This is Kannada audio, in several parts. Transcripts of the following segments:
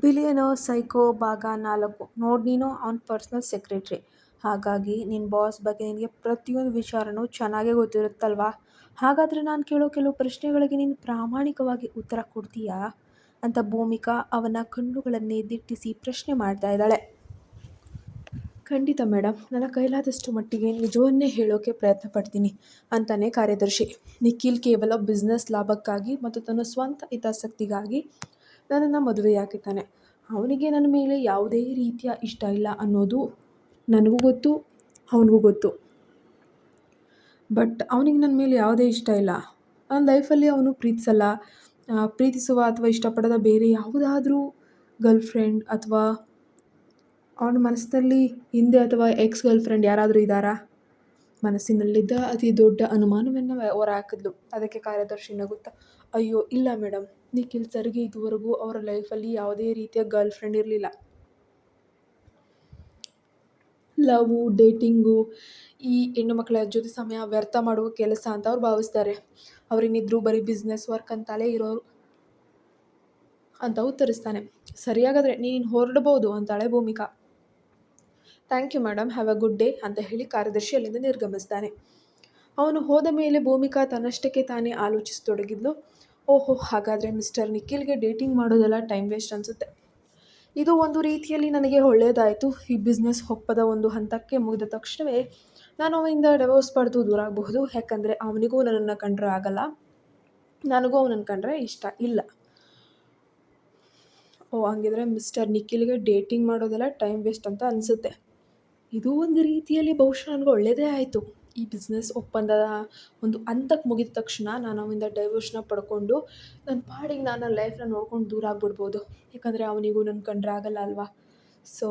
ಬಿಲಿಯನರ್ ಸೈಕೋ ಭಾಗ 4 ನೋಡ್ ನೀನು ಅವ್ನ ಪರ್ಸನಲ್ ಸೆಕ್ರೆಟ್ರಿ. ಹಾಗಾಗಿ ನಿನ್ನ ಬಾಸ್ ಬಗ್ಗೆ ನಿನಗೆ ಪ್ರತಿಯೊಂದು ವಿಚಾರನೂ ಚೆನ್ನಾಗೇ ಗೊತ್ತಿರುತ್ತಲ್ವಾ? ಹಾಗಾದರೆ ನಾನು ಕೇಳೋ ಕೆಲವು ಪ್ರಶ್ನೆಗಳಿಗೆ ನೀನು ಪ್ರಾಮಾಣಿಕವಾಗಿ ಉತ್ತರ ಕೊಡ್ತೀಯಾ ಅಂತ ಭೂಮಿಕಾ ಅವನ ಕಣ್ಣುಗಳನ್ನೇ ದಿಟ್ಟಿಸಿ ಪ್ರಶ್ನೆ ಮಾಡ್ತಾ ಇದ್ದಾಳೆ. ಖಂಡಿತ ಮೇಡಮ್, ನನ್ನ ಕೈಲಾದಷ್ಟು ಮಟ್ಟಿಗೆ ನಿಜವನ್ನೇ ಹೇಳೋಕೆ ಪ್ರಯತ್ನ ಪಡ್ತೀನಿ ಅಂತಾನೆ ಕಾರ್ಯದರ್ಶಿ. ನಿಖಿಲ್ ಕೇವಲ ಬಿಸ್ನೆಸ್ ಲಾಭಕ್ಕಾಗಿ ಮತ್ತು ತನ್ನ ಸ್ವಂತ ಹಿತಾಸಕ್ತಿಗಾಗಿ ನನ್ನನ್ನು ಮದುವೆಯಾಗಿದ್ದಾನೆ. ಅವನಿಗೆ ನನ್ನ ಮೇಲೆ ಯಾವುದೇ ರೀತಿಯ ಇಷ್ಟ ಇಲ್ಲ ಅನ್ನೋದು ನನಗೂ ಗೊತ್ತು, ಅವನಿಗೂ ಗೊತ್ತು. ಬಟ್ ಅವನಿಗೆ ನನ್ನ ಮೇಲೆ ಯಾವುದೇ ಇಷ್ಟ ಇಲ್ಲ. ನನ್ನ ಲೈಫಲ್ಲಿ ಅವನು ಪ್ರೀತಿಸುವ ಅಥವಾ ಇಷ್ಟಪಡದ ಬೇರೆ ಯಾವುದಾದ್ರೂ ಗರ್ಲ್ ಫ್ರೆಂಡ್ ಅಥವಾ ಅವನ ಮನಸ್ಸಿನಲ್ಲಿ ಹಿಂದೆ ಅಥವಾ ಎಕ್ಸ್ ಗರ್ಲ್ ಫ್ರೆಂಡ್ ಯಾರಾದರೂ ಇದ್ದಾರಾ? ಮನಸ್ಸಿನಲ್ಲಿದ್ದ ಅತಿ ದೊಡ್ಡ ಅನುಮಾನವನ್ನು ಹೊರಹಾಕಿದ್ಲು. ಅದಕ್ಕೆ ಕಾರ್ಯದರ್ಶಿ ನಗುತ್ತಾ, ಅಯ್ಯೋ ಇಲ್ಲ ಮೇಡಮ್, ನಿಖಿಲ್ ಸರ್ಗೆ ಇದುವರೆಗೂ ಅವರ ಲೈಫಲ್ಲಿ ಯಾವುದೇ ರೀತಿಯ ಗರ್ಲ್ ಫ್ರೆಂಡ್ ಇರಲಿಲ್ಲ. ಲವ್, ಡೇಟಿಂಗು ಈ ಹೆಣ್ಣು ಮಕ್ಕಳ ಜೊತೆ ಸಮಯ ವ್ಯರ್ಥ ಮಾಡುವ ಕೆಲಸ ಅಂತ ಅವ್ರು ಭಾವಿಸ್ತಾರೆ. ಅವರಿನ್ನಿದ್ರು ಬರೀ ಬಿಸ್ನೆಸ್ ವರ್ಕ್ ಅಂತಲೇ ಇರೋರು ಅಂತ ಉತ್ತರಿಸ್ತಾನೆ. ಸರಿಯಾಗಾದರೆ ನೀನು ಹೊರಡಬಹುದು ಅಂತಾಳೆ Bhoomika. Thank you madam, have a good day ಅಂತ ಹೇಳಿ ಕಾರ್ಯದರ್ಶಿ ಅಲ್ಲಿಂದ ನಿರ್ಗಮಿಸ್ತಾನೆ. ಅವನು ಹೋದ ಮೇಲೆ ಭೂಮಿಕಾ ತನ್ನಷ್ಟಕ್ಕೆ ತಾನೇ ಆಲೋಚಿಸತೊಡಗಿದ್ಲು. ಓಹೋ, ಹಾಗಾದರೆ ಮಿಸ್ಟರ್ ನಿಖಿಲ್ಗೆ ಡೇಟಿಂಗ್ ಮಾಡೋದೆಲ್ಲ ಟೈಮ್ ವೇಸ್ಟ್ ಅನಿಸುತ್ತೆ. ಇದು ಒಂದು ರೀತಿಯಲ್ಲಿ ನನಗೆ ಒಳ್ಳೆಯದಾಯಿತು. ಈ ಬಿಸ್ನೆಸ್ ಒಪ್ಪದ ಒಂದು ಹಂತಕ್ಕೆ ಮುಗಿದ ತಕ್ಷಣವೇ ನಾನು ಅವನಿಂದ ಡಿವೋರ್ಸ್ ಪಡೆದು ದೂರ ಆಗಬಹುದು. ಯಾಕಂದರೆ ಅವನಿಗೂ ನನ್ನನ್ನು ಕಂಡ್ರೆ ಆಗಲ್ಲ, ನನಗೂ ಅವನನ್ನು ಕಂಡ್ರೆ ಇಷ್ಟ ಇಲ್ಲ. ಹಂಗಿದ್ರೆ ಮಿಸ್ಟರ್ ನಿಖಿಲ್ಗೆ ಡೇಟಿಂಗ್ ಮಾಡೋದೆಲ್ಲ ಟೈಮ್ ವೇಸ್ಟ್ ಅಂತ ಅನಿಸುತ್ತೆ. ಇದು ಒಂದು ರೀತಿಯಲ್ಲಿ ಬಹುಶಃ ನನಗೆ ಒಳ್ಳೆಯದೇ ಆಯಿತು. ಈ ಬಿಸ್ನೆಸ್ ಒಪ್ಪಂದದ ಒಂದು ಹಂತಕ್ಕೆ ಮುಗಿದ ತಕ್ಷಣ ನಾನು ಅವನಿಂದ ಡೈವೋರ್ಸ್ನ ಪಡ್ಕೊಂಡು ನನ್ನ ಪಾಡಿಗೆ ನಾನು ನನ್ನ ಲೈಫ್ನ ನೋಡ್ಕೊಂಡು ದೂರ ಆಗಿಬಿಡ್ಬೋದು. ಯಾಕಂದರೆ ಅವನಿಗೂ ನನ್ನ ಕಂಡ್ರೆ ಆಗಲ್ಲ ಅಲ್ವಾ. ಸೊ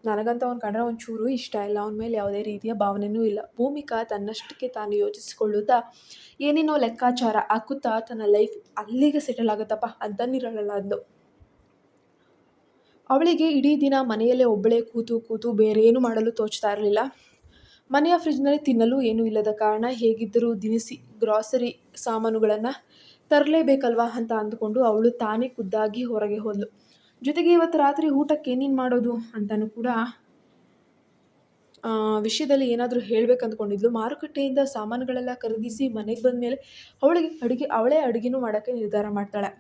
ನನಗಂತ ಅವ್ನು ಕಂಡ್ರೆ ಒಂಚೂರು ಇಷ್ಟ ಇಲ್ಲ. ಅವನ ಮೇಲೆ ಯಾವುದೇ ರೀತಿಯ ಭಾವನೆಯೂ ಇಲ್ಲ. ಭೂಮಿಕಾ ತನ್ನಷ್ಟಕ್ಕೆ ತಾನು ಯೋಚಿಸಿಕೊಳ್ಳುತ್ತಾ ಏನೇನೋ ಲೆಕ್ಕಾಚಾರ ಹಾಕುತ್ತಾ ತನ್ನ ಲೈಫ್ ಅಲ್ಲಿಗೆ ಸೆಟಲ್ ಆಗುತ್ತಪ್ಪ ಅಂತ ನಿರಳಲ್ಲ ಅಂದು. ಅವಳಿಗೆ ಇಡೀ ದಿನ ಮನೆಯಲ್ಲೇ ಒಬ್ಬಳೇ ಕೂತು ಬೇರೇನು ಮಾಡಲು ತೋಚ್ತಾ ಇರಲಿಲ್ಲ. ಮನೆಯ ಫ್ರಿಜ್ನಲ್ಲಿ ತಿನ್ನಲು ಏನೂ ಇಲ್ಲದ ಕಾರಣ ಹೇಗಿದ್ದರೂ ದಿನಸಿ ಗ್ರಾಸರಿ ಸಾಮಾನುಗಳನ್ನು ತರಲೇಬೇಕಲ್ವಾ ಅಂತ ಅಂದುಕೊಂಡು ಅವಳು ತಾನೇ ಖುದ್ದಾಗಿ ಹೊರಗೆ ಹೋದಳು. ಜೊತೆಗೆ ಇವತ್ತು ರಾತ್ರಿ ಊಟಕ್ಕೆ ಏನೇನು ಮಾಡೋದು ಅಂತಲೂ ಕೂಡ ವಿಷಯದಲ್ಲಿ ಏನಾದರೂ ಹೇಳಬೇಕು ಅಂದ್ಕೊಂಡಿದ್ಲು. ಮಾರುಕಟ್ಟೆಯಿಂದ ಸಾಮಾನುಗಳೆಲ್ಲ ಖರೀದಿಸಿ ಮನೆಗೆ ಬಂದ ಮೇಲೆ ಅವಳೇ ಅಡುಗೆನೂ ಮಾಡೋಕ್ಕೆ ನಿರ್ಧಾರ ಮಾಡ್ತಾಳೆ.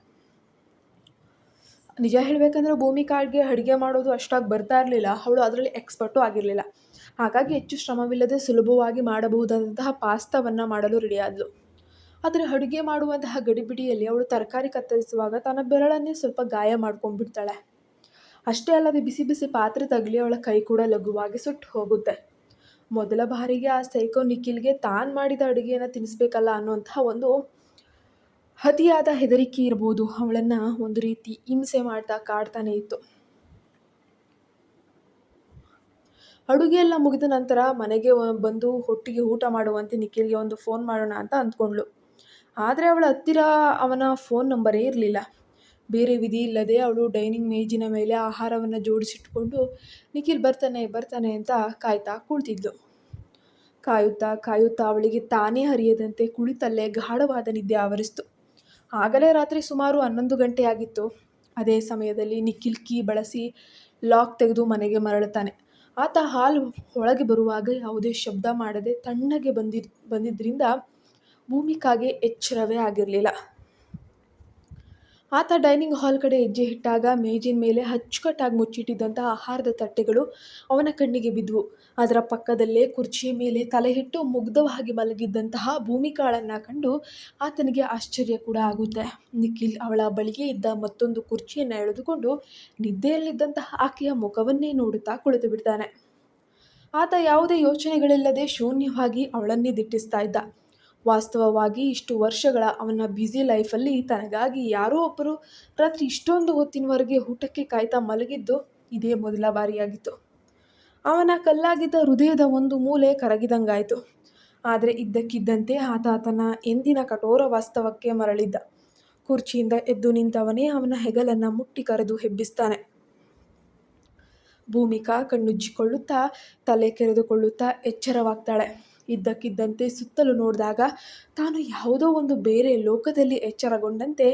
ನಿಜ ಹೇಳಬೇಕಂದ್ರೆ ಭೂಮಿಕಾಗೆ ಅಡುಗೆ ಮಾಡೋದು ಅಷ್ಟಾಗಿ ಬರ್ತಾ ಇರಲಿಲ್ಲ. ಅವಳು ಅದರಲ್ಲಿ ಎಕ್ಸ್ಪರ್ಟು ಆಗಿರಲಿಲ್ಲ. ಹಾಗಾಗಿ ಹೆಚ್ಚು ಶ್ರಮವಿಲ್ಲದೆ ಸುಲಭವಾಗಿ ಮಾಡಬಹುದಾದಂತಹ ಪಾಸ್ತಾವನ್ನು ಮಾಡಲು ರೆಡಿಯಾದಳು. ಆದರೆ ಅಡುಗೆ ಮಾಡುವಂತಹ ಗಡಿಬಿಡಿಯಲ್ಲಿ ಅವಳು ತರಕಾರಿ ಕತ್ತರಿಸುವಾಗ ತನ್ನ ಬೆರಳನ್ನೇ ಸ್ವಲ್ಪ ಗಾಯ ಮಾಡ್ಕೊಂಡ್ಬಿಡ್ತಾಳೆ. ಅಷ್ಟೇ ಅಲ್ಲದೆ ಬಿಸಿ ಬಿಸಿ ಪಾತ್ರೆ ತಗಲಿ ಅವಳ ಕೈ ಕೂಡ ಲಘುವಾಗಿ ಸುಟ್ಟು ಹೋಗುತ್ತೆ. ಮೊದಲ ಬಾರಿಗೆ ಆ ಸೈಕೋ ನಿಖಿಲ್ಗೆ ತಾನು ಮಾಡಿದ ಅಡುಗೆಯನ್ನು ತಿನ್ನಿಸ್ಬೇಕಲ್ಲ ಅನ್ನುವಂತಹ ಒಂದು ಅತಿಯಾದ ಹೆದರಿಕೆ ಇರ್ಬೋದು ಅವಳನ್ನು ಒಂದು ರೀತಿ ಹಿಂಸೆ ಮಾಡ್ತಾ ಕಾಡ್ತಾನೆ ಇತ್ತು. ಅಡುಗೆ ಎಲ್ಲ ಮುಗಿದ ನಂತರ ಮನೆಗೆ ಬಂದು ಒಟ್ಟಿಗೆ ಊಟ ಮಾಡುವಂತೆ ನಿಖಿಲ್ಗೆ ಒಂದು ಫೋನ್ ಮಾಡೋಣ ಅಂತ ಅಂದ್ಕೊಂಡ್ಳು. ಆದರೆ ಅವಳ ಹತ್ತಿರ ಅವನ ಫೋನ್ ನಂಬರೇ ಇರಲಿಲ್ಲ. ಬೇರೆ ವಿಧಿ ಇಲ್ಲದೆ ಅವಳು ಡೈನಿಂಗ್ ಮೇಜಿನ ಮೇಲೆ ಆಹಾರವನ್ನು ಜೋಡಿಸಿಟ್ಕೊಂಡು ನಿಖಿಲ್ ಬರ್ತಾನೆ ಅಂತ ಕಾಯ್ತಾ ಕುಳಿತಿದ್ಲು. ಕಾಯುತ್ತಾ ಅವಳಿಗೆ ತಾನೇ ಅರಿಯದಂತೆ ಕುಳಿತಲ್ಲೇ ಗಾಢವಾದ ನಿದ್ದೆ ಆವರಿಸಿತು. ಆಗಲೇ ರಾತ್ರಿ ಸುಮಾರು 11 ಗಂಟೆಯಾಗಿತ್ತು. ಅದೇ ಸಮಯದಲ್ಲಿ ನಿಖಿಲ್ ಕೀ ಬಳಸಿ ಲಾಕ್ ತೆಗೆದು ಮನೆಗೆ ಮರಳುತ್ತಾನೆ. ಆತ ಹಾಲ್ ಒಳಗೆ ಬರುವಾಗ ಯಾವುದೇ ಶಬ್ದ ಮಾಡದೆ ತಣ್ಣಗೆ ಬಂದಿದ್ದರಿಂದ ಭೂಮಿಕಾಗೆ ಎಚ್ಚರವೇ ಆಗಿರಲಿಲ್ಲ. ಆತ ಡೈನಿಂಗ್ ಹಾಲ್ ಕಡೆ ಹೆಜ್ಜೆ ಇಟ್ಟಾಗ ಮೇಜಿನ ಮೇಲೆ ಅಚ್ಚುಕಟ್ಟಾಗಿ ಮುಚ್ಚಿಟ್ಟಿದ್ದಂತಹ ಆಹಾರದ ತಟ್ಟೆಗಳು ಅವನ ಕಣ್ಣಿಗೆ ಬಿದ್ದವು. ಅದರ ಪಕ್ಕದಲ್ಲೇ ಕುರ್ಚಿಯ ಮೇಲೆ ತಲೆ ಇಟ್ಟು ಮುಗ್ಧವಾಗಿ ಮಲಗಿದ್ದಂತಹ ಭೂಮಿಕಾಳನ್ನು ಕಂಡು ಆತನಿಗೆ ಆಶ್ಚರ್ಯ ಕೂಡ ಆಗುತ್ತೆ. ನಿಖಿಲ್ ಅವಳ ಬಳಿಗೆ ಇದ್ದ ಮತ್ತೊಂದು ಕುರ್ಚಿಯನ್ನು ಎಳೆದುಕೊಂಡು ನಿದ್ದೆಯಲ್ಲಿದ್ದಂತಹ ಆಕೆಯ ಮುಖವನ್ನೇ ನೋಡುತ್ತಾ ಕುಳಿತು ಬಿಡ್ತಾನೆ. ಆತ ಯಾವುದೇ ಯೋಚನೆಗಳಿಲ್ಲದೆ ಶೂನ್ಯವಾಗಿ ಅವಳನ್ನೇ ದಿಟ್ಟಿಸ್ತಾ ಇದ್ದ. ವಾಸ್ತವವಾಗಿ ಇಷ್ಟು ವರ್ಷಗಳ ಅವನ ಬ್ಯುಸಿ ಲೈಫಲ್ಲಿ ತನಗಾಗಿ ಯಾರೋ ಒಬ್ಬರು ರಾತ್ರಿ ಇಷ್ಟೊಂದು ಹೊತ್ತಿನವರೆಗೆ ಊಟಕ್ಕೆ ಕಾಯ್ತಾ ಮಲಗಿದ್ದು ಇದೇ ಮೊದಲ ಬಾರಿಯಾಗಿತ್ತು. ಅವನ ಕಲ್ಲಾಗಿದ್ದ ಹೃದಯದ ಒಂದು ಮೂಲೆ ಕರಗಿದಂಗಾಯಿತು. ಆದರೆ ಇದ್ದಕ್ಕಿದ್ದಂತೆ ಆತ ತನ್ನ ಎಂದಿನ ಕಠೋರ ವಾಸ್ತವಕ್ಕೆ ಮರಳಿದ್ದ. ಕುರ್ಚಿಯಿಂದ ಎದ್ದು ನಿಂತವನೇ ಅವನ ಹೆಗಲನ್ನು ಮುಟ್ಟಿ ಕರೆದು ಹೆಬ್ಬಿಸ್ತಾನೆ. ಭೂಮಿಕಾ ಕಣ್ಣುಜ್ಜಿಕೊಳ್ಳುತ್ತಾ ತಲೆ ಕೆರೆದುಕೊಳ್ಳುತ್ತಾ ಎಚ್ಚರವಾಗ್ತಾಳೆ. ಇದ್ದಕ್ಕಿದ್ದಂತೆ ಸುತ್ತಲೂ ನೋಡಿದಾಗ ತಾನು ಯಾವುದೋ ಒಂದು ಬೇರೆ ಲೋಕದಲ್ಲಿ ಎಚ್ಚರಗೊಂಡಂತೆ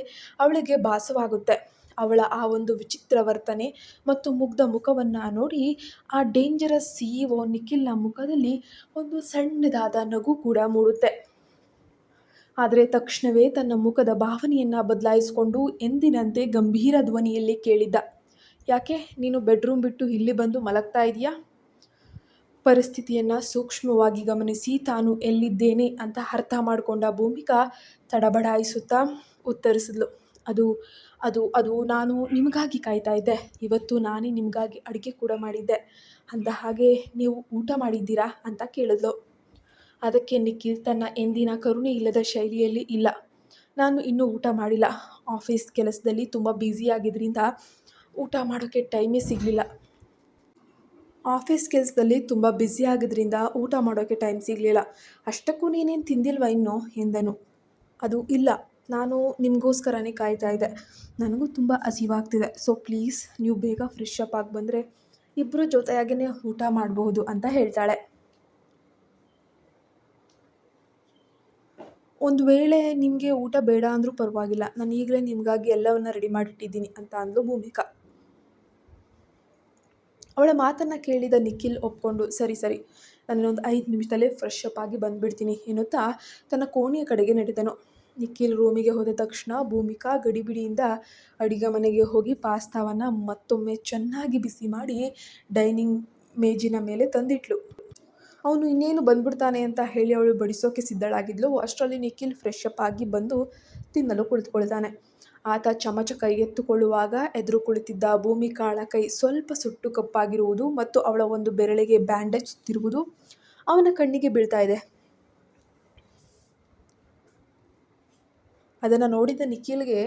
ಅವಳಿಗೆ ಭಾಸವಾಗುತ್ತೆ. ಅವಳ ಆ ಒಂದು ವಿಚಿತ್ರ ವರ್ತನೆ ಮತ್ತು ಮುಗ್ಧ ಮುಖವನ್ನು ನೋಡಿ ಆ ಡೇಂಜರಸ್ CEO ನಿಖಿಲ್ನ ಮುಖದಲ್ಲಿ ಒಂದು ಸಣ್ಣದಾದ ನಗು ಕೂಡ ಮೂಡುತ್ತೆ. ಆದರೆ ತಕ್ಷಣವೇ ತನ್ನ ಮುಖದ ಭಾವನೆಯನ್ನು ಬದಲಾಯಿಸಿಕೊಂಡು ಎಂದಿನಂತೆ ಗಂಭೀರ ಧ್ವನಿಯಲ್ಲಿ ಕೇಳಿದ್ದ, ಯಾಕೆ ನೀನು ಬೆಡ್ರೂಮ್ ಬಿಟ್ಟು ಇಲ್ಲಿ ಬಂದು ಮಲಗ್ತಾ ಇದೆಯಾ? ಪರಿಸ್ಥಿತಿಯನ್ನು ಸೂಕ್ಷ್ಮವಾಗಿ ಗಮನಿಸಿ ತಾನು ಎಲ್ಲಿದ್ದೇನೆ ಅಂತ ಅರ್ಥ ಮಾಡಿಕೊಂಡ ಭೂಮಿಕಾ ತಡಬಡಾಯಿಸುತ್ತಾ ಉತ್ತರಿಸಿದ್ಲು, ಅದು ಅದು ಅದು ನಾನು ನಿಮಗಾಗಿ ಕಾಯ್ತಾ ಇದ್ದೆ. ಇವತ್ತು ನಾನೇ ನಿಮಗಾಗಿ ಅಡುಗೆ ಕೂಡ ಮಾಡಿದ್ದೆ. ಅಂದ ಹಾಗೆ ನೀವು ಊಟ ಮಾಡಿದ್ದೀರಾ ಅಂತ ಕೇಳಿದ್ಲು. ಅದಕ್ಕೆ ನಿಖಿಲ್ ತನ್ನ ಎಂದಿನ ಕರುಣೆ ಇಲ್ಲದ ಶೈಲಿಯಲ್ಲಿ, ಇಲ್ಲ, ನಾನು ಇನ್ನೂ ಊಟ ಮಾಡಿಲ್ಲ. ಆಫೀಸ್ ಕೆಲಸದಲ್ಲಿ ತುಂಬ ಬ್ಯುಸಿಯಾಗಿದ್ದರಿಂದ ಊಟ ಮಾಡೋಕ್ಕೆ ಟೈಮೇ ಸಿಗಲಿಲ್ಲ. ಅಷ್ಟಕ್ಕೂ ನೀನೇನು ತಿಂದಿಲ್ವ ಇನ್ನೂ ಎಂದನು. ಅದು ಇಲ್ಲ, ನಾನು ನಿಮಗೋಸ್ಕರನೇ ಕಾಯ್ತಾ ಇದ್ದೆ. ನನಗೂ ತುಂಬ ಹಸಿವಾಗ್ತಿದೆ. ಸೊ ಪ್ಲೀಸ್ ನೀವು ಬೇಗ ಫ್ರೆಶ್ ಅಪ್ ಆಗಿ ಬಂದರೆ ಇಬ್ಬರು ಜೊತೆಯಾಗಿಯೇ ಊಟ ಮಾಡಬಹುದು ಅಂತ ಹೇಳ್ತಾಳೆ. ಒಂದು ವೇಳೆ ನಿಮಗೆ ಊಟ ಬೇಡ ಅಂದರೂ ಪರವಾಗಿಲ್ಲ, ನಾನು ಈಗಲೇ ನಿಮಗಾಗಿ ಎಲ್ಲವನ್ನ ರೆಡಿ ಮಾಡಿಟ್ಟಿದ್ದೀನಿ ಅಂತ ಅಂದ್ಲು ಭೂಮಿಕಾ. ಅವಳ ಮಾತನ್ನು ಕೇಳಿದ ನಿಖಿಲ್ ಒಪ್ಕೊಂಡು, ಸರಿ ಸರಿ, ನಾನೊಂದು 5 ನಿಮಿಷದಲ್ಲೇ ಫ್ರೆಶ್ ಅಪ್ ಆಗಿ ಬಂದುಬಿಡ್ತೀನಿ ಎನ್ನುತ್ತಾ ತನ್ನ ಕೋಣೆಯ ಕಡೆಗೆ ನಡೆದನು. ನಿಖಿಲ್ ರೂಮಿಗೆ ಹೋದ ತಕ್ಷಣ ಭೂಮಿಕಾ ಗಡಿಬಿಡಿಯಿಂದ ಅಡುಗೆ ಮನೆಗೆ ಹೋಗಿ ಪಾಸ್ತಾವನ್ನು ಮತ್ತೊಮ್ಮೆ ಚೆನ್ನಾಗಿ ಬಿಸಿ ಮಾಡಿ ಡೈನಿಂಗ್ ಮೇಜಿನ ಮೇಲೆ ತಂದಿಟ್ಲು. ಅವನು ಇನ್ನೇನು ಬಂದ್ಬಿಡ್ತಾನೆ ಅಂತ ಹೇಳಿ ಅವಳು ಬಡಿಸೋಕೆ ಸಿದ್ಧಳಾಗಿದ್ಲು. ಅಷ್ಟರಲ್ಲಿ ನಿಖಿಲ್ ಫ್ರೆಶ್ ಅಪ್ ಆಗಿ ಬಂದು ತಿನ್ನಲು ಕುಳಿತುಕೊಳ್ತಾನೆ. ಆತ ಚಮಚ ಕೈಗೆತ್ತಿಕೊಳ್ಳುವಾಗ ಎದುರು ಕುಳಿತಿದ್ದ ಭೂಮಿಕಾಳ ಕೈ ಸ್ವಲ್ಪ ಸುಟ್ಟು ಕಪ್ಪಾಗಿರುವುದು ಮತ್ತು ಅವಳ ಒಂದು ಬೆರಳಿಗೆ ಬ್ಯಾಂಡೇಜ್ ಸುತ್ತಿರುವುದು ಅವನ ಕಣ್ಣಿಗೆ ಬೀಳ್ತಾ ಇದೆ. ಅದನ್ನು ನೋಡಿದ ನಿಖಿಲ್ಗೆ,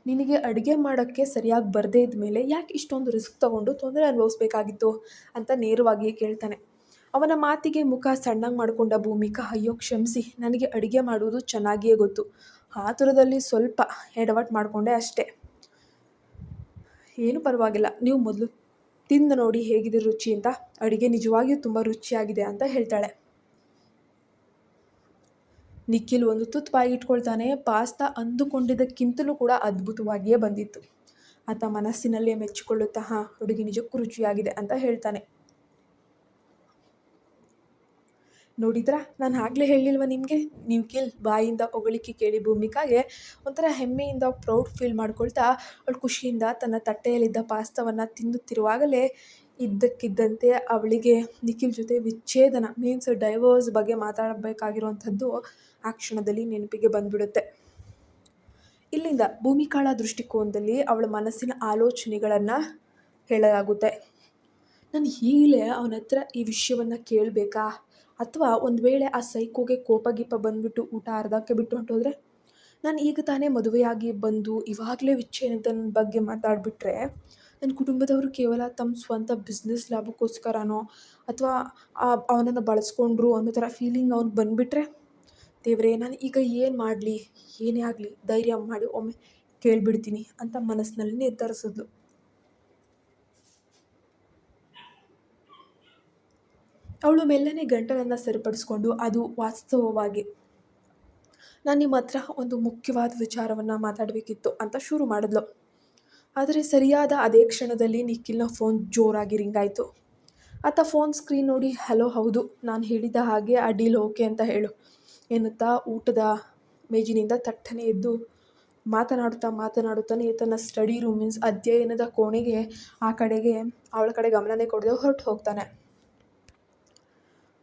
ನಿನಗೆ ಅಡುಗೆ ಮಾಡೋಕ್ಕೆ ಸರಿಯಾಗಿ ಬರದೇ ಇದ್ಮೇಲೆ ಯಾಕೆ ಇಷ್ಟೊಂದು ರಿಸ್ಕ್ ತಗೊಂಡು ತೊಂದರೆ ಅನುಭವಿಸ್ಬೇಕಾಗಿತ್ತು ಅಂತ ನೇರವಾಗಿಯೇ ಕೇಳ್ತಾನೆ. ಅವನ ಮಾತಿಗೆ ಮುಖ ಸಣ್ಣಗೆ ಮಾಡಿಕೊಂಡ ಭೂಮಿಕಾ, ಅಯ್ಯೋ ಕ್ಷಮಿಸಿ, ನನಗೆ ಅಡುಗೆ ಮಾಡುವುದು ಚೆನ್ನಾಗಿಯೇ ಗೊತ್ತು. ಆತುರದಲ್ಲಿ ಸ್ವಲ್ಪ ಎಡವಟ್ಟು ಮಾಡಿಕೊಂಡೆ ಅಷ್ಟೇ. ಏನು ಪರವಾಗಿಲ್ಲ, ನೀವು ಮೊದಲು ತಿಂದು ನೋಡಿ ಹೇಗಿದೆ ರುಚಿ ಅಂತ. ಅಡುಗೆ ನಿಜವಾಗಿಯೂ ತುಂಬ ರುಚಿಯಾಗಿದೆ ಅಂತ ಹೇಳ್ತಾಳೆ. ನಿಖಿಲ್ ಒಂದು ತುತ್ತು ಬಾಯಿಗಿಟ್ಕೊಳ್ತಾನೆ. ಪಾಸ್ತಾ ಅಂದುಕೊಂಡಿದ್ದಕ್ಕಿಂತಲೂ ಕೂಡ ಅದ್ಭುತವಾಗಿಯೇ ಬಂದಿತ್ತು. ಆತ ಮನಸ್ಸಿನಲ್ಲೇ ಮೆಚ್ಚಿಕೊಳ್ಳುತ್ತಾ, ಅಡುಗೆ ನಿಜಕ್ಕೂ ರುಚಿಯಾಗಿದೆ ಅಂತ ಹೇಳ್ತಾನೆ. ನೋಡಿದ್ರಾ, ನಾನು ಆಗಲೇ ಹೇಳಿಲ್ವ ನಿಮಗೆ? ನಿಖಿಲ್ ಬಾಯಿಂದ ಹೊಗಳಿಕೆ ಕೇಳಿ ಭೂಮಿಕಾಗೆ ಒಂಥರ ಹೆಮ್ಮೆಯಿಂದ ಪ್ರೌಡ್ ಫೀಲ್ ಮಾಡ್ಕೊಳ್ತಾ ಅವಳು ಖುಷಿಯಿಂದ ತನ್ನ ತಟ್ಟೆಯಲ್ಲಿದ್ದ ಪಾಸ್ತಾವನ್ನು ತಿನ್ನುತ್ತಿರುವಾಗಲೇ ಇದ್ದಕ್ಕಿದ್ದಂತೆ ಅವಳಿಗೆ ನಿಖಿಲ್ ಜೊತೆ ವಿಚ್ಛೇದನ ಮೀನ್ಸ್ ಡೈವೋರ್ಸ್ ಬಗ್ಗೆ ಮಾತಾಡಬೇಕಾಗಿರುವಂಥದ್ದು ಆ ಕ್ಷಣದಲ್ಲಿ ನೆನಪಿಗೆ ಬಂದ್ಬಿಡುತ್ತೆ. ಇಲ್ಲಿಂದ ಭೂಮಿಕಾಳ ದೃಷ್ಟಿಕೋನದಲ್ಲಿ ಅವಳ ಮನಸ್ಸಿನ ಆಲೋಚನೆಗಳನ್ನು ಹೇಳಲಾಗುತ್ತೆ. ನಾನು ಈಗಲೇ ಅವನ ಹತ್ರ ಈ ವಿಷಯವನ್ನು ಕೇಳಬೇಕಾ? ಅಥವಾ ಒಂದು ವೇಳೆ ಆ ಸೈಕೋಗೆ ಕೋಪ ಬಂದುಬಿಟ್ಟು ಊಟ ಅರ್ಧಕ್ಕೆ ಬಿಟ್ಟು ಹೊಂಟೋದ್ರೆ? ನಾನು ಈಗ ತಾನೇ ಮದುವೆಯಾಗಿ ಬಂದು ಇವಾಗಲೇ ವಿಚ್ಛೇದನದ ಬಗ್ಗೆ ಮಾತಾಡಿಬಿಟ್ರೆ ನನ್ನ ಕುಟುಂಬದವರು ಕೇವಲ ತಮ್ಮ ಸ್ವಂತ ಬಿಸ್ನೆಸ್ ಲಾಭಕ್ಕೋಸ್ಕರನೋ ಅಥವಾ ಅವನನ್ನು ಬಳಸ್ಕೊಂಡ್ರು ಅನ್ನೋ ಥರ ಫೀಲಿಂಗ್ ಅವ್ನಿಗೆ ಬಂದುಬಿಟ್ರೆ, ದೇವರೇ, ನಾನು ಈಗ ಏನು ಮಾಡಲಿ? ಏನೇ ಆಗಲಿ ಧೈರ್ಯ ಮಾಡಿ ಒಮ್ಮೆ ಕೇಳಿಬಿಡ್ತೀನಿ ಅಂತ ಮನಸ್ಸಿನಲ್ಲಿ ನಿರ್ಧರಿಸಿದ್ಲು. ಅವಳು ಮೆಲ್ಲನೆ ಗಂಟಲನ್ನು ಸರಿಪಡಿಸ್ಕೊಂಡು, ಅದು ವಾಸ್ತವವಾಗಿ ನಾನು ನಿಮ್ಮ ಹತ್ರ ಒಂದು ಮುಖ್ಯವಾದ ವಿಚಾರವನ್ನು ಮಾತಾಡಬೇಕಿತ್ತು ಅಂತ ಶುರು ಮಾಡಿದ್ಲು. ಆದರೆ ಸರಿಯಾದ ಅದೇ ಕ್ಷಣದಲ್ಲಿ ನಿಖಿಲ್ನ ಫೋನ್ ಜೋರಾಗಿ ರಿಂಗ್ ಆಯಿತು. ಆತ ಫೋನ್ ಸ್ಕ್ರೀನ್ ನೋಡಿ, ಹಲೋ, ಹೌದು, ನಾನು ಹೇಳಿದ ಹಾಗೆ ಆ ಡೀಲ್ ಓಕೆ ಅಂತ ಹೇಳು ಎನ್ನುತ್ತಾ ಊಟದ ಮೇಜಿನಿಂದ ತಟ್ಟನೆ ಎದ್ದು ಮಾತನಾಡುತ್ತಾನೆ ತನ್ನ ಸ್ಟಡಿ ರೂಮ್ ಮೀನ್ಸ್ ಅಧ್ಯಯನದ ಕೋಣೆಗೆ ಅವಳ ಕಡೆ ಗಮನನೇ ಕೊಡದೆ ಹೊರಟು ಹೋಗ್ತಾನೆ.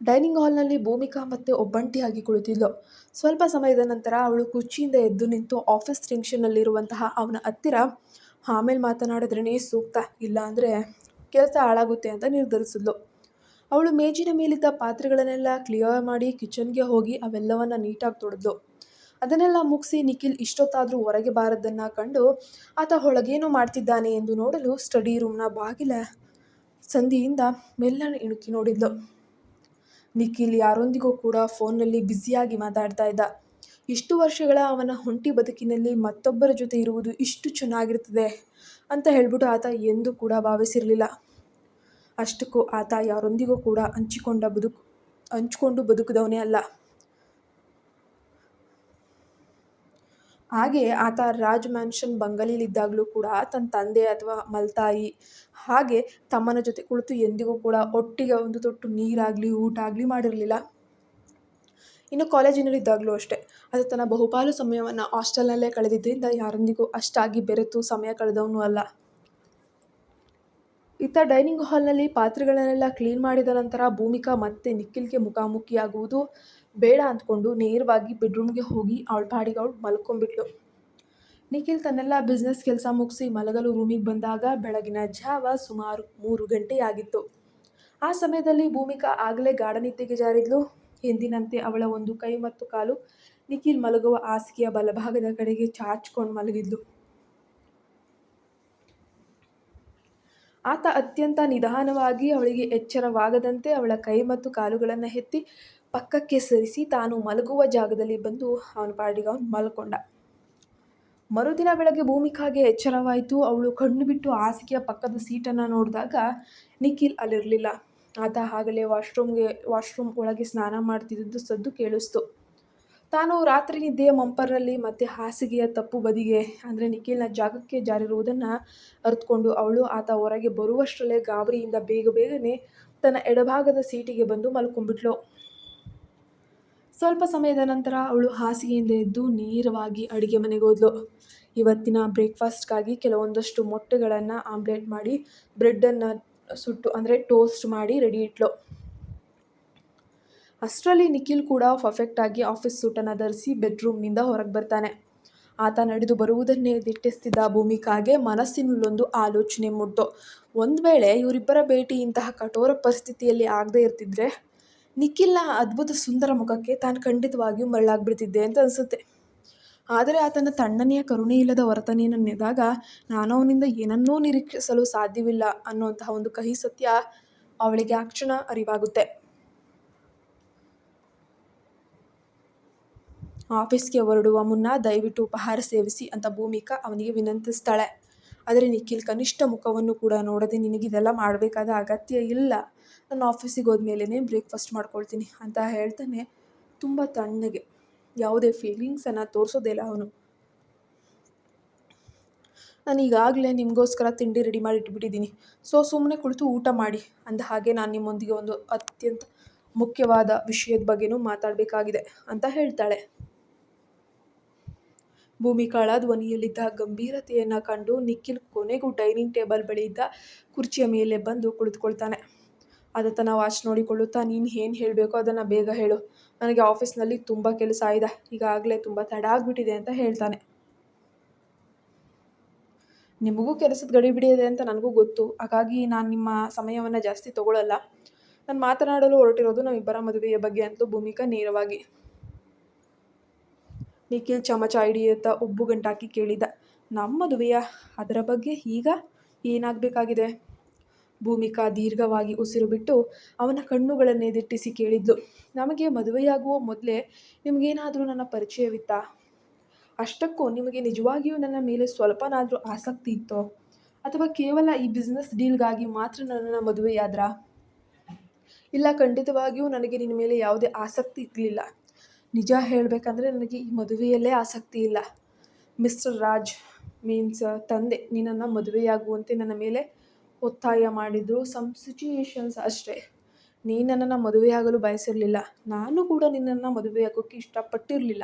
ಡೈನಿಂಗ್ ಹಾಲ್ನಲ್ಲಿ ಭೂಮಿಕಾ ಮತ್ತೆ ಒಬ್ಬಂಟಿಯಾಗಿ ಕುಳಿತಿದ್ಲು. ಸ್ವಲ್ಪ ಸಮಯದ ನಂತರ ಅವಳು ಕುರ್ಚಿಯಿಂದ ಎದ್ದು ನಿಂತು ಆಫೀಸ್ ಟೆನ್ಷನ್ನಲ್ಲಿರುವಂತಹ ಅವನ ಹತ್ತಿರ, ಆಮೇಲೆ ಮಾತನಾಡಿದ್ರೇ ಸೂಕ್ತ, ಇಲ್ಲ ಅಂದರೆ ಕೆಲಸ ಹಾಳಾಗುತ್ತೆ ಅಂತ ನಿರ್ಧರಿಸಿದ್ಲು. ಅವಳು ಮೇಜಿನ ಮೇಲಿದ್ದ ಪಾತ್ರೆಗಳನ್ನೆಲ್ಲ ಕ್ಲಿಯರ್ ಮಾಡಿ ಕಿಚನ್ಗೆ ಹೋಗಿ ಅವೆಲ್ಲವನ್ನು ನೀಟಾಗಿ ತೊಳೆದ್ಲು. ಅದನ್ನೆಲ್ಲ ಮುಗಿಸಿ ನಿಖಿಲ್ ಇಷ್ಟೊತ್ತಾದರೂ ಹೊರಗೆ ಬಾರದ್ದನ್ನು ಕಂಡು ಆತ ಒಳಗೇನೋ ಮಾಡ್ತಿದ್ದಾನೆ ಎಂದು ನೋಡಲು ಸ್ಟಡಿ ರೂಮ್ನ ಬಾಗಿಲ ಸಂದಿಯಿಂದ ಮೆಲ್ಲನೆ ಇಣುಕಿ ನೋಡಿದ್ಲು. ನಿಖಿಲ್ ಯಾರೊಂದಿಗೂ ಕೂಡ ಫೋನ್ನಲ್ಲಿ ಬ್ಯುಸಿಯಾಗಿ ಮಾತಾಡ್ತಾ ಇದ್ದ. ಇಷ್ಟು ವರ್ಷಗಳ ಅವನ ಒಂಟಿ ಬದುಕಿನಲ್ಲಿ ಮತ್ತೊಬ್ಬರ ಜೊತೆ ಇರುವುದು ಇಷ್ಟು ಚೆನ್ನಾಗಿರ್ತದೆ ಅಂತ ಹೇಳ್ಬಿಟ್ಟು ಆತ ಎಂದೂ ಕೂಡ ಭಾವಿಸಿರಲಿಲ್ಲ. ಅಷ್ಟಕ್ಕೂ ಆತ ಯಾರೊಂದಿಗೂ ಕೂಡ ಹಂಚಿಕೊಂಡು ಬದುಕಿದವನೇ ಅಲ್ಲ. ಹಾಗೆ ಆತ ರಾಜ್ ಮ್ಯಾನ್ಷನ್ ಬಂಗಲೆಯಲ್ಲಿದ್ದಾಗಲೂ ಕೂಡ ತನ್ನ ತಂದೆ ಅಥವಾ ಮಲ್ತಾಯಿ ಹಾಗೆ ತಮ್ಮನ ಜೊತೆ ಕುಳಿತು ಎಂದಿಗೂ ಕೂಡ ಒಟ್ಟಿಗೆ ಒಂದು ತೊಟ್ಟು ನೀರಾಗಲಿ ಊಟ ಆಗಲಿ ಮಾಡಿರಲಿಲ್ಲ. ಇನ್ನು ಕಾಲೇಜಿನಲ್ಲಿದ್ದಾಗಲೂ ಅಷ್ಟೇ, ಅದು ತನ್ನ ಬಹುಪಾಲು ಸಮಯವನ್ನು ಹಾಸ್ಟೆಲ್ನಲ್ಲೇ ಕಳೆದಿದ್ದರಿಂದ ಯಾರೊಂದಿಗೂ ಅಷ್ಟಾಗಿ ಬೆರೆತು ಸಮಯ ಕಳೆದವನು ಅಲ್ಲ. ಇತ್ತ ಡೈನಿಂಗ್ ಹಾಲ್ನಲ್ಲಿ ಪಾತ್ರೆಗಳನ್ನೆಲ್ಲ ಕ್ಲೀನ್ ಮಾಡಿದ ನಂತರ ಭೂಮಿಕಾ ಮತ್ತೆ ನಿಖಿಲ್ಗೆ ಮುಖಾಮುಖಿಯಾಗುವುದು ಬೇಡ ಅಂದ್ಕೊಂಡು ನೇರವಾಗಿ ಬೆಡ್ರೂಮ್ಗೆ ಹೋಗಿ ಅವಳ ಪಾಡಿಗೆ ಅವಳು ಮಲ್ಕೊಂಡ್ಬಿಟ್ಲು. ನಿಖಿಲ್ ತನ್ನೆಲ್ಲ ಬಿಸ್ನೆಸ್ ಕೆಲಸ ಮುಗಿಸಿ ಮಲಗಲು ರೂಮಿಗೆ ಬಂದಾಗ ಬೆಳಗಿನ ಜಾವ ಸುಮಾರು 3 ಗಂಟೆಯಾಗಿತ್ತು. ಆ ಸಮಯದಲ್ಲಿ ಭೂಮಿಕಾ ಆಗಲೇ ಗಾಢನಿದ್ದೆಗೆ ಜಾರಿದ್ಲು. ಎಂದಿನಂತೆ ಅವಳ ಒಂದು ಕೈ ಮತ್ತು ಕಾಲು ನಿಖಿಲ್ ಮಲಗುವ ಹಾಸಿಗೆಯ ಬಲಭಾಗದ ಕಡೆಗೆ ಚಾಚಿಕೊಂಡು ಮಲಗಿದ್ಲು. ಆತ ಅತ್ಯಂತ ನಿಧಾನವಾಗಿ ಅವಳಿಗೆ ಎಚ್ಚರವಾಗದಂತೆ ಅವಳ ಕೈ ಮತ್ತು ಕಾಲುಗಳನ್ನು ಎತ್ತಿ ಪಕ್ಕಕ್ಕೆ ಸರಿಸಿ ತಾನು ಮಲಗುವ ಜಾಗದಲ್ಲಿ ಬಂದು ಅವನ ಪಾಡಿಗೆ ಅವನು ಮಲ್ಕೊಂಡ. ಮರುದಿನ ಬೆಳಗ್ಗೆ ಭೂಮಿಕಾಗೆ ಎಚ್ಚರವಾಯಿತು. ಅವಳು ಕಣ್ಣು ಬಿಟ್ಟು ಹಾಸಿಗೆಯ ಪಕ್ಕದ ಸೀಟನ್ನು ನೋಡಿದಾಗ ನಿಖಿಲ್ ಅಲ್ಲಿರಲಿಲ್ಲ. ಆತ ಆಗಲೇ ವಾಶ್ರೂಮ್ ಒಳಗೆ ಸ್ನಾನ ಮಾಡ್ತಿದ್ದು ಸದ್ದು ಕೇಳಿಸ್ತು. ತಾನು ರಾತ್ರಿ ನಿದ್ದೆಯ ಮಂಪರ್ನಲ್ಲಿ ಮತ್ತೆ ಹಾಸಿಗೆಯ ತಪ್ಪು ಬದಿಗೆ ಅಂದರೆ ನಿಖಿಲ್ನ ಜಾಗಕ್ಕೆ ಜಾರಿರುವುದನ್ನು ಅರಿತುಕೊಂಡು ಅವಳು ಆತ ಹೊರಗೆ ಬರುವಷ್ಟರಲ್ಲೇ ಗಾಬರಿಯಿಂದ ಬೇಗನೆ ತನ್ನ ಎಡಭಾಗದ ಸೀಟಿಗೆ ಬಂದು ಮಲ್ಕೊಂಡ್ಬಿಟ್ಲು. ಸ್ವಲ್ಪ ಸಮಯದ ನಂತರ ಅವಳು ಹಾಸಿಗೆಯಿಂದ ಎದ್ದು ನೇರವಾಗಿ ಅಡುಗೆ ಮನೆಗೆ ಹೋದ್ಲು. ಇವತ್ತಿನ ಬ್ರೇಕ್ಫಾಸ್ಟ್ಗಾಗಿ ಕೆಲವೊಂದಷ್ಟು ಮೊಟ್ಟೆಗಳನ್ನು ಆಮ್ಲೆಟ್ ಮಾಡಿ ಬ್ರೆಡ್ಡನ್ನು ಸುಟ್ಟು ಅಂದರೆ ಟೋಸ್ಟ್ ಮಾಡಿ ರೆಡಿ ಇಟ್ಲು. ಅಷ್ಟರಲ್ಲಿ ನಿಖಿಲ್ ಕೂಡ ಪರ್ಫೆಕ್ಟಾಗಿ ಆಫೀಸ್ ಸೂಟನ್ನು ಧರಿಸಿ ಬೆಡ್ರೂಮ್ನಿಂದ ಹೊರಗೆ ಬರ್ತಾನೆ. ಆತ ನಡೆದು ಬರುವುದನ್ನೇ ದಿಟ್ಟಿಸ್ತಿದ್ದ ಭೂಮಿಕಾಗೆ ಮನಸ್ಸಿನಲ್ಲೊಂದು ಆಲೋಚನೆ ಮೂಡ್ತು. ಒಂದು ವೇಳೆ ಇವರಿಬ್ಬರ ಭೇಟಿ ಇಂತಹ ಕಠೋರ ಪರಿಸ್ಥಿತಿಯಲ್ಲಿ ಆಗದೆ ಇರ್ತಿದ್ರೆ ನಿಖಿಲ್ನ ಅದ್ಭುತ ಸುಂದರ ಮುಖಕ್ಕೆ ತಾನು ಖಂಡಿತವಾಗಿಯೂ ಮರಳಾಗ್ಬಿಡ್ತಿದ್ದೆ ಅಂತ ಅನಿಸುತ್ತೆ. ಆದರೆ ಆತನ ತಣ್ಣನೆಯ ಕರುಣೆಯಿಲ್ಲದ ವರ್ತನೆಯನ್ನು ನೆನೆದಾಗ ನಾನು ಅವನಿಂದ ಏನನ್ನೂ ನಿರೀಕ್ಷಿಸಲು ಸಾಧ್ಯವಿಲ್ಲ ಅನ್ನುವಂತಹ ಒಂದು ಕಹಿ ಸತ್ಯ ಅವಳಿಗೆ ಆ ಕ್ಷಣ ಅರಿವಾಗುತ್ತೆ. ಆಫೀಸ್ಗೆ ಹೊರಡುವ ಮುನ್ನ ದಯವಿಟ್ಟು ಉಪಹಾರ ಸೇವಿಸಿ ಅಂತ ಭೂಮಿಕಾ ಅವನಿಗೆ ವಿನಂತಿಸ್ತಾಳೆ. ಆದರೆ ನಿಖಿಲ್ ಕನಿಷ್ಠ ಮುಖವನ್ನು ಕೂಡ ನೋಡದೆ ನಿನಗಿದೆಲ್ಲ ಮಾಡಬೇಕಾದ ಅಗತ್ಯ ಇಲ್ಲ, ನಾನು ಆಫೀಸಿಗೆ ಹೋದ್ಮೇಲೆ ಬ್ರೇಕ್ಫಾಸ್ಟ್ ಮಾಡ್ಕೊಳ್ತೀನಿ ಅಂತ ಹೇಳ್ತಾನೆ ತುಂಬ ತಣ್ಣಗೆ. ಯಾವುದೇ ಫೀಲಿಂಗ್ಸನ್ನು ತೋರಿಸೋದೇ ಇಲ್ಲ ಅವನು. ನಾನು ಈಗಾಗಲೇ ನಿಮಗೋಸ್ಕರ ತಿಂಡಿ ರೆಡಿ ಮಾಡಿ ಇಟ್ಬಿಟ್ಟಿದ್ದೀನಿ, ಸುಮ್ಮನೆ ಕುಳಿತು ಊಟ ಮಾಡಿ. ಅಂದ ಹಾಗೆ ನಾನು ನಿಮ್ಮೊಂದಿಗೆ ಒಂದು ಅತ್ಯಂತ ಮುಖ್ಯವಾದ ವಿಷಯದ ಬಗ್ಗೆನೂ ಮಾತಾಡಬೇಕಾಗಿದೆ ಅಂತ ಹೇಳ್ತಾಳೆ. ಭೂಮಿಕಾಳ ಧ್ವನಿಯಲ್ಲಿದ್ದ ಗಂಭೀರತೆಯನ್ನು ಕಂಡು ನಿಖಿಲ್ ಕೊನೆಗೂ ಡೈನಿಂಗ್ ಟೇಬಲ್ ಬಳಿ ಇದ್ದ ಕುರ್ಚಿಯ ಮೇಲೆ ಬಂದು ಕುಳಿತುಕೊಳ್ತಾನೆ. ಆತ ತನ್ನ ವಾಚ್ ನೋಡಿಕೊಳ್ಳುತ್ತಾ, ನೀನು ಏನು ಹೇಳಬೇಕೋ ಅದನ್ನು ಬೇಗ ಹೇಳು, ನನಗೆ ಆಫೀಸ್ನಲ್ಲಿ ತುಂಬ ಕೆಲಸ ಇದೆ, ಈಗಾಗಲೇ ತುಂಬ ತಡ ಆಗಿಬಿಟ್ಟಿದೆ ಅಂತ ಹೇಳ್ತಾನೆ. ನಿಮಗೂ ಕೆಲಸದ ಗಡಿಬಿಡಿ ಇದೆ ಅಂತ ನನಗೂ ಗೊತ್ತು, ಹಾಗಾಗಿ ನಾನು ನಿಮ್ಮ ಸಮಯವನ್ನು ಜಾಸ್ತಿ ತಗೊಳ್ಳಲ್ಲ. ನಾನು ಮಾತನಾಡಲು ಹೊರಟಿರೋದು ನಮ್ಮಿಬ್ಬರ ಮದುವೆಯ ಬಗ್ಗೆ ಅಂತಲೂ ಭೂಮಿಕಾ ನೇರವಾಗಿ. ನಿಖಿಲ್ ಚಮಚ ಹಿಡಿಯುತ್ತಾ ಉಬ್ಬು ಗಂಟಾಕಿ ಕೇಳಿದ, ನಮ್ಮ ಮದುವೆಯ? ಅದರ ಬಗ್ಗೆ ಈಗ ಏನಾಗಬೇಕಾಗಿದೆ? ಭೂಮಿಕಾ ದೀರ್ಘವಾಗಿ ಉಸಿರು ಬಿಟ್ಟು ಅವನ ಕಣ್ಣುಗಳನ್ನೇ ದಿಟ್ಟಿಸಿ ಕೇಳಿದ್ಲು. ನಮಗೆ ಮದುವೆಯಾಗುವ ಮೊದಲೇ ನಿಮಗೇನಾದರೂ ನನ್ನ ಪರಿಚಯವಿತ್ತಾ? ಅಷ್ಟಕ್ಕೂ ನಿಮಗೆ ನಿಜವಾಗಿಯೂ ನನ್ನ ಮೇಲೆ ಸ್ವಲ್ಪನಾದರೂ ಆಸಕ್ತಿ ಇತ್ತೋ, ಅಥವಾ ಕೇವಲ ಈ ಬಿಸ್ನೆಸ್ ಡೀಲ್ಗಾಗಿ ಮಾತ್ರ ನನ್ನನ್ನು ಮದುವೆಯಾದ್ರಾ? ಇಲ್ಲ, ಖಂಡಿತವಾಗಿಯೂ ನನಗೆ ನಿನ್ನ ಮೇಲೆ ಯಾವುದೇ ಆಸಕ್ತಿ ಇರಲಿಲ್ಲ. ನಿಜ ಹೇಳಬೇಕಂದ್ರೆ ನನಗೆ ಈ ಮದುವೆಯಲ್ಲೇ ಆಸಕ್ತಿ ಇಲ್ಲ. ಮಿಸ್ಟರ್ ರಾಜ್ ಮೀನ್ಸ್ ತಂದೆ ನಿನ್ನನ್ನು ಮದುವೆಯಾಗುವಂತೆ ನನ್ನ ಮೇಲೆ ಒತ್ತಾಯ ಮಾಡಿದ್ರು. ಸಮ್ ಸಿಚುಯೇಷನ್ಸ್ ಅಷ್ಟೇ. ನೀನು ನನ್ನನ್ನು ಮದುವೆಯಾಗಲು ಬಯಸಿರಲಿಲ್ಲ, ನಾನು ಕೂಡ ನಿನ್ನನ್ನು ಮದುವೆಯಾಗೋಕ್ಕೆ ಇಷ್ಟಪಟ್ಟಿರಲಿಲ್ಲ.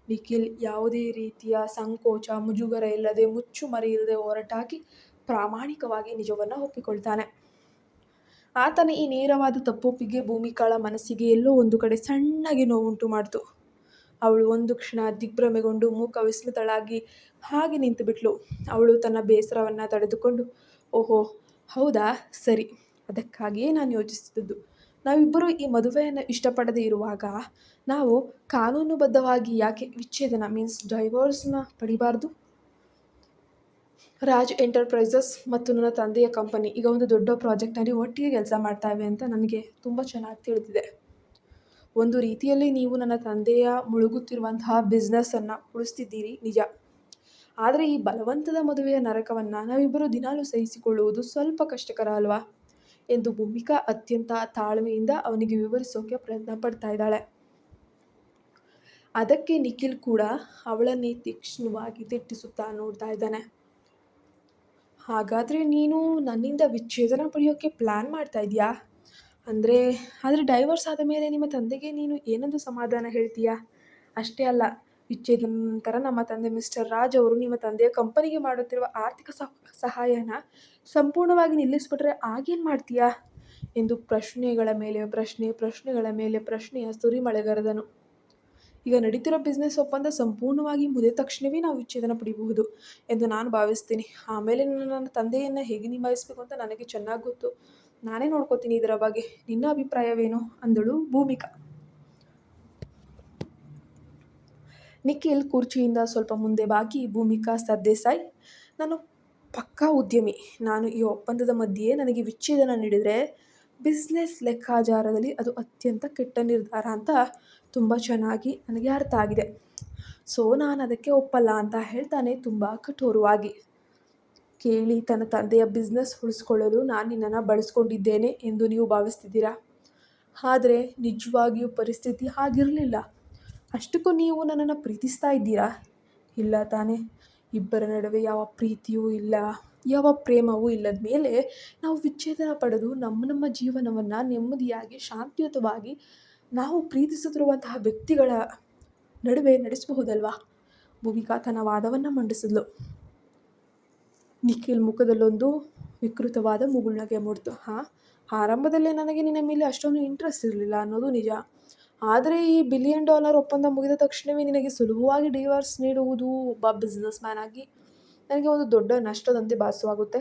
ನಿಖಿಲ್ ಯಾವುದೇ ರೀತಿಯ ಸಂಕೋಚ ಮುಜುಗರ ಇಲ್ಲದೆ ಮುಚ್ಚು ಮರೆಯಿಲ್ಲದೆ ಹೊರಟಾಗಿ ಪ್ರಾಮಾಣಿಕವಾಗಿ ನಿಜವನ್ನು ಒಪ್ಪಿಕೊಳ್ತಾನೆ. ಆತನ ಈ ನೇರವಾದ ತಪ್ಪೊಪ್ಪಿಗೆ ಭೂಮಿಕಾಳ ಮನಸ್ಸಿಗೆ ಎಲ್ಲೋ ಒಂದು ಕಡೆ ಸಣ್ಣಗೆ ನೋವುಂಟು ಮಾಡಿತು. ಅವಳು ಒಂದು ಕ್ಷಣ ದಿಗ್ಭ್ರಮೆಗೊಂಡು ಮೂಕ ವಿಸ್ಮಿತಳಾಗಿ ಹಾಗೆ ನಿಂತುಬಿಟ್ಲು. ಅವಳು ತನ್ನ ಬೇಸರವನ್ನು ತಡೆದುಕೊಂಡು, ಓಹೋ ಹೌದಾ, ಸರಿ, ಅದಕ್ಕಾಗಿಯೇ ನಾನು ಯೋಚಿಸಿದ್ದು. ನಾವಿಬ್ಬರೂ ಈ ಮದುವೆಯನ್ನು ಇಷ್ಟಪಡದೇ ಇರುವಾಗ ನಾವು ಕಾನೂನುಬದ್ಧವಾಗಿ ಯಾಕೆ ವಿಚ್ಛೇದನ ಮೀನ್ಸ್ ಡೈವೋರ್ಸ್ನ ಪಡಿಬಾರ್ದು? ರಾಜ್ ಎಂಟರ್ಪ್ರೈಸಸ್ ಮತ್ತು ನನ್ನ ತಂದೆಯ ಕಂಪನಿ ಈಗ ಒಂದು ದೊಡ್ಡ ಪ್ರಾಜೆಕ್ಟ್ನಲ್ಲಿ ಒಟ್ಟಿಗೆ ಕೆಲಸ ಮಾಡ್ತಾಯಿವೆ ಅಂತ ನನಗೆ ತುಂಬ ಚೆನ್ನಾಗಿ ತಿಳಿದಿದೆ. ಒಂದು ರೀತಿಯಲ್ಲಿ ನೀವು ನನ್ನ ತಂದೆಯ ಮುಳುಗುತ್ತಿರುವಂತಹ ಬಿಸ್ನೆಸ್ಸನ್ನು ಉಳಿಸ್ತಿದ್ದೀರಿ ನಿಜ. ಆದರೆ ಈ ಬಲವಂತದ ಮದುವೆಯ ನರಕವನ್ನು ನಾವಿಬ್ಬರು ದಿನಾಲೂ ಸಹಿಸಿಕೊಳ್ಳುವುದು ಸ್ವಲ್ಪ ಕಷ್ಟಕರ ಅಲ್ವಾ ಎಂದು ಭೂಮಿಕಾ ಅತ್ಯಂತ ತಾಳ್ಮೆಯಿಂದ ಅವನಿಗೆ ವಿವರಿಸೋಕೆ ಪ್ರಯತ್ನ ಪಡ್ತಾ ಇದ್ದಾಳೆ. ಅದಕ್ಕೆ ನಿಖಿಲ್ ಕೂಡ ಅವಳನ್ನೇ ತೀಕ್ಷ್ಣವಾಗಿ ದಿಟ್ಟಿಸುತ್ತಾ ನೋಡ್ತಾ ಇದ್ದಾನೆ. ಹಾಗಾದರೆ ನೀನು ನನ್ನಿಂದ ವಿಚ್ಛೇದನ ಪಡೆಯೋಕ್ಕೆ ಪ್ಲ್ಯಾನ್ ಮಾಡ್ತಾ ಇದೆಯಾ? ಆದರೆ ಡೈವರ್ಸ್ ಆದ ಮೇಲೆ ನಿಮ್ಮ ತಂದೆಗೆ ನೀನು ಏನೊಂದು ಸಮಾಧಾನ ಹೇಳ್ತೀಯಾ? ಅಷ್ಟೇ ಅಲ್ಲ, ವಿಚ್ಛೇದನ ನಂತರ ನಮ್ಮ ತಂದೆ ಮಿಸ್ಟರ್ ರಾಜ್ ಅವರು ನಿಮ್ಮ ತಂದೆಯ ಕಂಪನಿಗೆ ಮಾಡುತ್ತಿರುವ ಆರ್ಥಿಕ ಸಹಾಯನ ಸಂಪೂರ್ಣವಾಗಿ ನಿಲ್ಲಿಸ್ಬಿಟ್ರೆ ಆಗೇನು ಮಾಡ್ತೀಯಾ? ಎಂದು ಪ್ರಶ್ನೆಗಳ ಮೇಲೆ ಪ್ರಶ್ನೆಯ ಸುರಿಮಳೆಗರೆದನು. ಈಗ ನಡೀತಿರೋ ಬಿಸ್ನೆಸ್ ಒಪ್ಪಂದ ಸಂಪೂರ್ಣವಾಗಿ ಮುಗಿದ ತಕ್ಷಣವೇ ನಾವು ವಿಚ್ಛೇದನ ಪಡಿಬಹುದು ಎಂದು ನಾನು ಭಾವಿಸ್ತೀನಿ. ಆಮೇಲೆ ನನ್ನ ತಂದೆಯನ್ನು ಹೇಗೆ ನಿಭಾಯಿಸಬೇಕು ಅಂತ ನನಗೆ ಚೆನ್ನಾಗಿ ಗೊತ್ತು. ನಾನೇ ನೋಡ್ಕೋತೀನಿ ಇದರ ಬಗ್ಗೆ. ನಿನ್ನ ಅಭಿಪ್ರಾಯವೇನು? ಅಂದಳು ಭೂಮಿಕಾ. ನಿಖಿಲ್ ಕುರ್ಚಿಯಿಂದ ಸ್ವಲ್ಪ ಮುಂದೆ ಬಾಗಿ, ಭೂಮಿಕಾ ಸರ್ದೇಸಾಯಿ, ನಾನು ಪಕ್ಕಾ ಉದ್ಯಮಿ. ನಾನು ಈ ಒಪ್ಪಂದದ ಮಧ್ಯೆ ನನಗೆ ವಿಚ್ಛೇದನ ನೀಡಿದರೆ ಬಿಸ್ನೆಸ್ ಲೆಕ್ಕಾಚಾರದಲ್ಲಿ ಅದು ಅತ್ಯಂತ ಕೆಟ್ಟ ನಿರ್ಧಾರ ಅಂತ ತುಂಬ ಚೆನ್ನಾಗಿ ನನಗೆ ಅರ್ಥ ಆಗಿದೆ. ಸೊ ನಾನು ಅದಕ್ಕೆ ಒಪ್ಪಲ್ಲ ಅಂತ ಹೇಳ್ತಾನೆ ತುಂಬ ಕಠೋರವಾಗಿ. ಕೇಳಿ, ತನ್ನ ತಂದೆಯ ಬಿಸ್ನೆಸ್ ಉಳಿಸ್ಕೊಳ್ಳಲು ನಾನು ನಿನ್ನನ್ನು ಬಳಸ್ಕೊಂಡಿದ್ದೇನೆ ಎಂದು ನೀವು ಭಾವಿಸ್ತಿದ್ದೀರಾ? ಆದರೆ ನಿಜವಾಗಿಯೂ ಪರಿಸ್ಥಿತಿ ಹಾಗಿರಲಿಲ್ಲ. ಅಷ್ಟಕ್ಕೂ ನೀವು ನನ್ನನ್ನು ಪ್ರೀತಿಸ್ತಾ ಇದ್ದೀರಾ? ಇಲ್ಲ ತಾನೇ? ಇಬ್ಬರ ನಡುವೆ ಯಾವ ಪ್ರೀತಿಯೂ ಇಲ್ಲ, ಯಾವ ಪ್ರೇಮವೂ ಇಲ್ಲದ ಮೇಲೆ ನಾವು ವಿಚ್ಛೇದನ ಪಡೆದು ನಮ್ಮ ಜೀವನವನ್ನು ನೆಮ್ಮದಿಯಾಗಿ ಶಾಂತಿಯುತವಾಗಿ ನಾವು ಪ್ರೀತಿಸುತ್ತಿರುವಂತಹ ವ್ಯಕ್ತಿಗಳ ನಡುವೆ ನಡೆಸಬಹುದಲ್ವಾ? ಭೂಮಿಕಾ ತನ್ನ ವಾದವನ್ನು ಮಂಡಿಸಿದ್ಲು. ನಿಖಿಲ್ ಮುಖದಲ್ಲೊಂದು ವಿಕೃತವಾದ ಮುಗುಳ್ನಗೆ ಮೂಡಿತು. ಆರಂಭದಲ್ಲೇ ನನಗೆ ನಿನ್ನ ಮೇಲೆ ಅಷ್ಟೊಂದು ಇಂಟ್ರೆಸ್ಟ್ ಇರಲಿಲ್ಲ ಅನ್ನೋದು ನಿಜ. ಆದರೆ ಈ $1 ಬಿಲಿಯನ್ ಒಪ್ಪಂದ ಮುಗಿದ ತಕ್ಷಣವೇ ನಿನಗೆ ಸುಲಭವಾಗಿ ಡಿವೋರ್ಸ್ ನೀಡುವುದು ಒಬ್ಬ ಬಿಸ್ನೆಸ್ ಮ್ಯಾನ್ ಆಗಿ ನನಗೆ ಒಂದು ದೊಡ್ಡ ನಷ್ಟದಂತೆ ಭಾಸವಾಗುತ್ತೆ.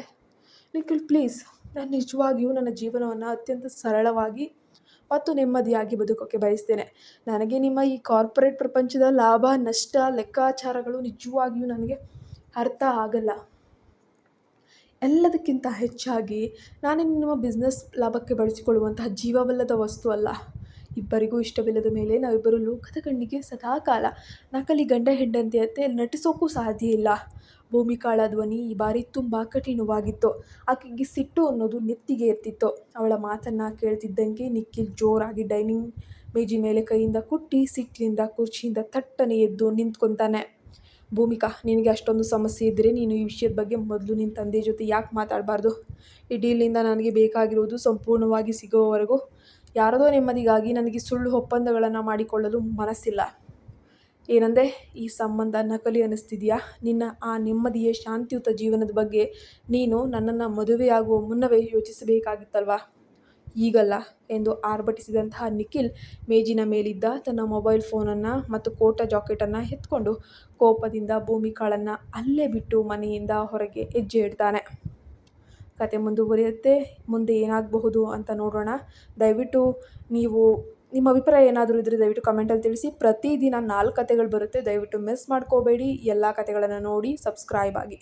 ನಿಖಿಲ್ ಪ್ಲೀಸ್, ನಾನು ನಿಜವಾಗಿಯೂ ನನ್ನ ಜೀವನವನ್ನು ಅತ್ಯಂತ ಸರಳವಾಗಿ ಮತ್ತು ನೆಮ್ಮದಿಯಾಗಿ ಬದುಕೋಕ್ಕೆ ಬಯಸ್ತೇನೆ. ನನಗೆ ನಿಮ್ಮ ಈ ಕಾರ್ಪೊರೇಟ್ ಪ್ರಪಂಚದ ಲಾಭ ನಷ್ಟ ಲೆಕ್ಕಾಚಾರಗಳು ನಿಜವಾಗಿಯೂ ನನಗೆ ಅರ್ಥ ಆಗಲ್ಲ. ಎಲ್ಲದಕ್ಕಿಂತ ಹೆಚ್ಚಾಗಿ ನಾನೇ ನಿಮ್ಮ ಬಿಸ್ನೆಸ್ ಲಾಭಕ್ಕೆ ಬಳಸಿಕೊಳ್ಳುವಂತಹ ಜೀವವಲ್ಲದ ವಸ್ತು ಅಲ್ಲ. ಇಬ್ಬರಿಗೂ ಇಷ್ಟವಿಲ್ಲದ ಮೇಲೆ ನಾವಿಬ್ಬರು ಲೋಕದ ಕಣ್ಣಿಗೆ ಸದಾಕಾಲ ನಕಲಿ ಗಂಡ ಹೆಂಡತಿಯಂತೆ ನಟಿಸೋಕ್ಕೂ ಸಾಧ್ಯ ಇಲ್ಲ. ಭೂಮಿಕಾಳ ಧ್ವನಿ ಈ ಬಾರಿ ತುಂಬ ಕಠಿಣವಾಗಿತ್ತು. ಆಕೆಗೆ ಸಿಟ್ಟು ಅನ್ನೋದು ನೆತ್ತಿಗೆ ಎತ್ತಿತ್ತು. ಅವಳ ಮಾತನ್ನು ಕೇಳ್ತಿದ್ದಂಗೆ ನಿಖಿಲ್ ಜೋರಾಗಿ ಡೈನಿಂಗ್ ಮೇಜಿನ ಮೇಲೆ ಕೈಯಿಂದ ಕುಟ್ಟಿ ಸಿಟ್ಟಿನಿಂದ ಕುರ್ಚಿಯಿಂದ ಥಟ್ಟನೆ ಎದ್ದು ನಿಂತ್ಕೊತಾನೆ. ಭೂಮಿಕಾ, ನಿನಗೆ ಅಷ್ಟೊಂದು ಸಮಸ್ಯೆ ಇದ್ದರೆ ನೀನು ಈ ವಿಷಯದ ಬಗ್ಗೆ ಮೊದಲು ನಿನ್ನ ತಂದೆ ಜೊತೆ ಯಾಕೆ ಮಾತಾಡಬಾರ್ದು? ಈ ಡೀಲ್ನಿಂದ ನನಗೆ ಬೇಕಾಗಿರುವುದು ಸಂಪೂರ್ಣವಾಗಿ ಸಿಗುವವರೆಗೂ ಯಾರದೋ ನೆಮ್ಮದಿಗಾಗಿ ನನಗೆ ಸುಳ್ಳು ಒಪ್ಪಂದಗಳನ್ನು ಮಾಡಿಕೊಳ್ಳಲು ಮನಸ್ಸಿಲ್ಲ. ಏನಂದೆ? ಈ ಸಂಬಂಧ ನಕಲಿ ಅನ್ನಿಸ್ತಿದೆಯಾ? ನಿನ್ನ ಆ ನೆಮ್ಮದಿಯ ಶಾಂತಿಯುತ ಜೀವನದ ಬಗ್ಗೆ ನೀನು ನನ್ನನ್ನು ಮದುವೆಯಾಗುವ ಮುನ್ನವೇ ಯೋಚಿಸಬೇಕಾಗಿತ್ತಲ್ವಾ? ಈಗಲ್ಲ ಎಂದು ಆರ್ಭಟಿಸಿದಂತಹ ನಿಖಿಲ್ ಮೇಜಿನ ಮೇಲಿದ್ದ ತನ್ನ ಮೊಬೈಲ್ ಫೋನನ್ನು ಮತ್ತು ಕೋಟ ಜಾಕೆಟನ್ನು ಎತ್ಕೊಂಡು ಕೋಪದಿಂದ ಭೂಮಿಕಾಳನ್ನು ಅಲ್ಲೇ ಬಿಟ್ಟು ಮನೆಯಿಂದ ಹೊರಗೆ ಹೆಜ್ಜೆ ಇಡ್ತಾನೆ. ಕತೆ ಮುಂದುವರಿಯುತ್ತೆ. ಮುಂದೆ ಏನಾಗಬಹುದು ಅಂತ ನೋಡೋಣ. ದಯವಿಟ್ಟು ನಿಮ್ಮ ಅಭಿಪ್ರಾಯ ಏನಾದರೂ ಇದ್ದರೆ ದಯವಿಟ್ಟು ಕಮೆಂಟಲ್ಲಿ ತಿಳಿಸಿ. ಪ್ರತಿದಿನ 4 ಕತೆಗಳು ಬರುತ್ತೆ. ದಯವಿಟ್ಟು ಮಿಸ್ ಮಾಡ್ಕೋಬೇಡಿ. ಎಲ್ಲ ಕತೆಗಳನ್ನು ನೋಡಿ ಸಬ್ಸ್ಕ್ರೈಬ್ ಆಗಿ.